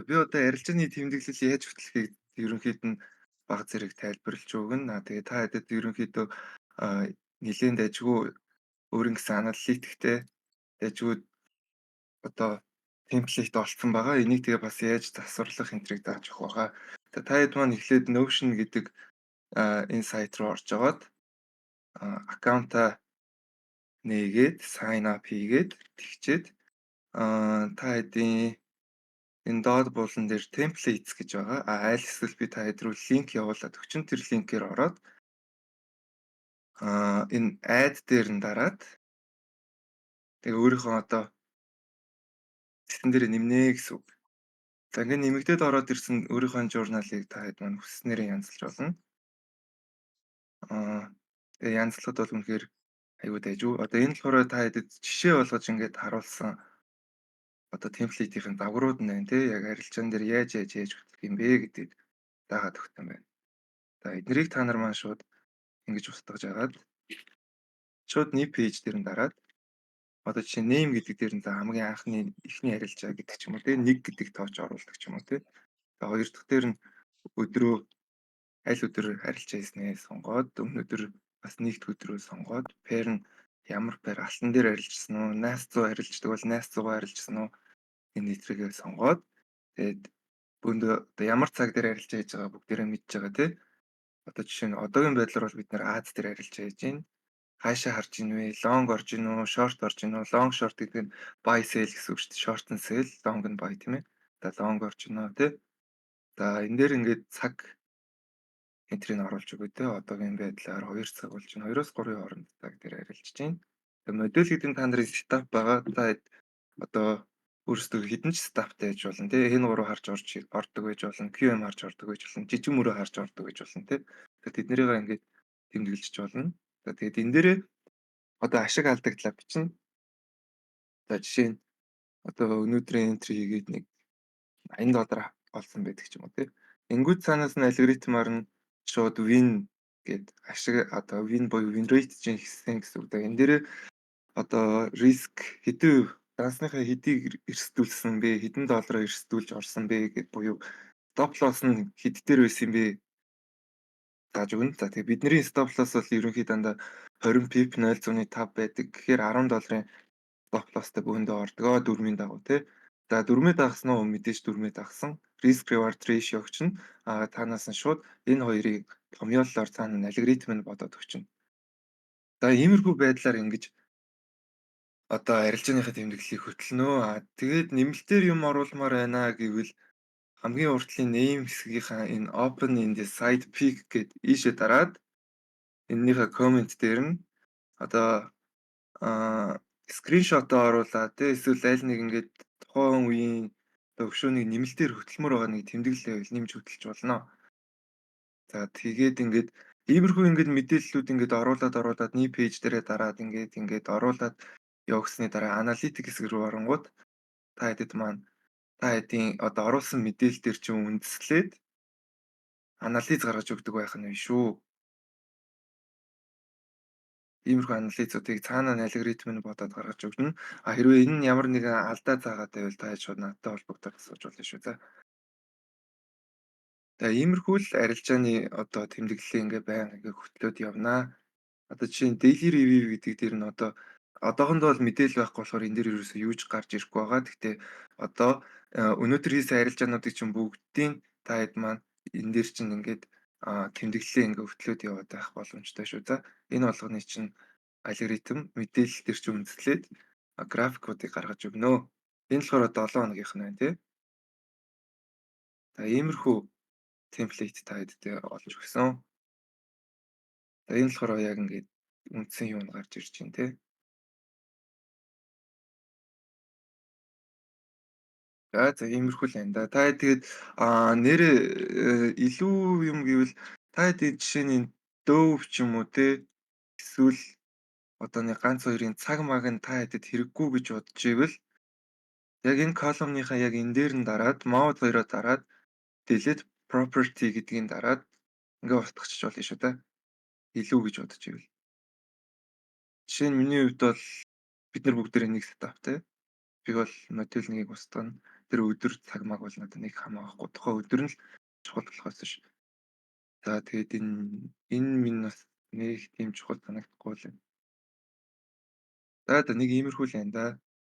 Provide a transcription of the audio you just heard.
Би одоо арилжааны тэмдэглэл яаж хөтлөхийг ерөнхийд нь бага зэрэг тайлбарлаж өгнө. Тэгээ та хэдэд ерөнхийдөө а, нэлээд ажгүй өөрийн гэсэн аналитиктэй ажгүй одоо темплейт олцсон байгаа. Энийг тэгээ бас яаж засварлах энтрийг дааж өгөх байгаа. Тэгээ та хэд маань эхлээд Notion гэдэг энэ сайт руу орж агаад аккаунтаа нээгээд sign up хийгээд тэгчээд та хэдийн энэ доод буулан дээр templates гэж байгаа. Аль эсвэл би та хэд рүү линк явуулаад өгчин тэр линкээр ороод энэ add дээр нь дараад тэгээ өөрийнхөө одоо систем дээр нэмнэ гэсэн үг. За ингээд нэмэгдээд ороод ирсэн өөрийнхөө журналыг та хэд маань хүсснээрээ янзлж болно. Аа тэгээ янзлахад бол үнэхээр аюу дайжгүй. Одоо энэ болохоор та хэдэд жишээ болгож ингээд харуулсан одоо темплейтийн дагаврууд нь байна тий. Яг арилжаан дээр яаж хөтлөх юм бэ гэдгийг дагаад өгсөн байна. За эднэрийг та нар маань шууд ингэж устгаж агаад шууд new page дээр нь дараад одоо жишээ нь name гэдэг дээр нь за хамгийн анхны эхний арилжаа гэдэг ч юм уу тий. Нэг гэдэг тооч оруулдаг ч юм уу тий. За хоёр дахь дээр нь өдрөө аль өдөр арилжаа хийснээ сонгоод өнөөдөр бас нэгд өдрөө сонгоод pair нь ямар pair алтан дээр арилжсан уу, найс 100 арилждаг бол найс 100 арилжсан уу энэ нэтрийгээ сонгоод тэгээд бөөндөө одоо ямар цаг дээр арилжаа хийж байгаа бүгдээрээ мэдж байгаа тий. Одоо жишээ нь одоогийн байдлаар бол бид нэр Аз дээр арилжаа хийж байна. Хаашаа харж ийн вэ? Long орж ийн үү? Short орж ийн үү? Long short гэдэг нь buy sell гэсэн үг шүү дээ. Short and sell, long and buy тийм ээ. За long орж ийн үү тий. За энэ дээр ингээд цаг энтрийг оруулж өгөө те. Одоогийн байдлаар 2 цаг болж байна. 2-оос 3-ын хооронд цаг дээр арилжж байна. Тэгээ модель гэдэг нь та нарын стап байгаа. Та одоо өөрсдөө хідэн ч стаптай байж болно те. Энэ гурав харж ордог байж болно. QM харж ордог байж болно. Жижиг мөрөө харж ордог байж болно те. Тэгэхээр тэднэрийг ингээд тэмдэглэж болно. За тэгээд энэ дээрээ одоо ашиг алдагдлаа бичнэ. За жишээ нь одоо өнөөдрийн энтри хийгээд нэг $80 олсон байдаг ч юм уу тий. Ингүүд цаанаас нь алгоритмаар нь шууд win гэд ашиг одоо win буюу win rate чинь ихсэн гэсэн үг. Энэ дээр одоо риск хэдэн дансныхаа хэдийг эрсдүүлсэн бэ, хэдэн доллараа эрсдүүлж орсон бэ гэд буюу stop loss нь хэд дээр байсан бэ зааж өгнө. За тэгээ бидний stop loss бол ерөнхийдөө дандаа 20 pip 0.5 байдаг. Тэгэхээр $10 stop lossтай бөөндөө ордгоо дөрмийн дагуу тий. За дөрмөө дагсан уу мэдээж дөрмөө дагсан. Risk reward ratio чинь танаас нь шууд энэ хоёрыг томьёололоор цаана нь алгоритм нь бодоод өгчнө. За иймэрхүү байдлаар ингэж одоо арилжааныхаа тэмдэглэлийг хөтлөнө. Тэгээд нэмэлтээр юм оруулмаар байна гэвэл хамгийн уртлын name хэсгийнхаа энэ open in the side peak гэд ийшээ дараад энэнийхээ comment дээр нь одоо скриншотоо оруулаад тий эсвэл аль нэг ингээд тухайн үеийн төвшөөнийг нэмэлтээр хөтөлмөр байгаа нэг тэмдэглэл байвал нэмж хөтэлж болно. За тэгээд ингээд иймэрхүү ингээд мэдээллүүд ингээд оруулаад new page дээрээ дараад ингээд оруулаад явагсны дараа аналитик хэсэг рүү оронгууд та хэдэд маань та хэдийн одоо оруулсан мэдээлэл дээр чинь үндэслээд анализ гаргаж өгдөг байх нь биш шүү. Иймэрхүү анализуудыг цаана нь алгоритм нь бодоод гаргаж өгнө. Хэрвээ энэ нь ямар нэгэн алдаа заагаад байвал та шууд надтай холбогдоод асууж болно шүү за. За иймэрхүү л арилжааны одоо тэмдэглэлийн ингээ байнга ингээ хөтлөөд явнаа. Одоо жишээ нь daily review гэдэг дээр нь одоохондоо бол мэдээлэл байхгүй болохоор энэ дээр ерөөсөө юу ч гарч ирэхгүй байгаа. Гэхдээ одоо өнөөдөр хийсэн арилжаануудыг чинь бүгдийн та хэд маань энэ дээр чинь ингээд тэмдэглэлээ ингээ хөтлөөд яваад байх боломжтой шүү. За энэ болгоны чинь алгоритм мэдээлэл дээр чинь үндэслээд графикуудыг гаргаж өгнө. Энэ болохоор 7 хоногийнх нь байна тий. За иймэрхүү темплейт та хэдтэй олж өгсөн. За энэ болохоор яг ингээд үндсэн юм гарч ирж байна тий. За иймэрхүү л байна да. Та тэгээд нэрээ илүү юм гэвэл та хэд жишээ нь дөөв ч юм уу те эсвэл одоо нэг ганц хоёрын цаг маг нь та хэдэд хэрэггүй гэж бодож ивэл яг энэ колумныхаа яг энэ дээр нь дараад mode хоёроо дараад delete property гэдгийг дараад ингээ устгахчих болно шүү да. Илүү гэж бодож ивэл. Жишээ нь миний хувьд бол бид нар бүгдээрээ нэг сетаптай. Би бол модель нэгийг устгана. тэр өдөр цаг маг бол надад нэг хамаахгүй. Тухайн өдөр нь л чухал болохоос биш. За тэгээд энэ минь бас нэг тийм чухал санагдахгүй л байна. За нэг иймэрхүү л байна да.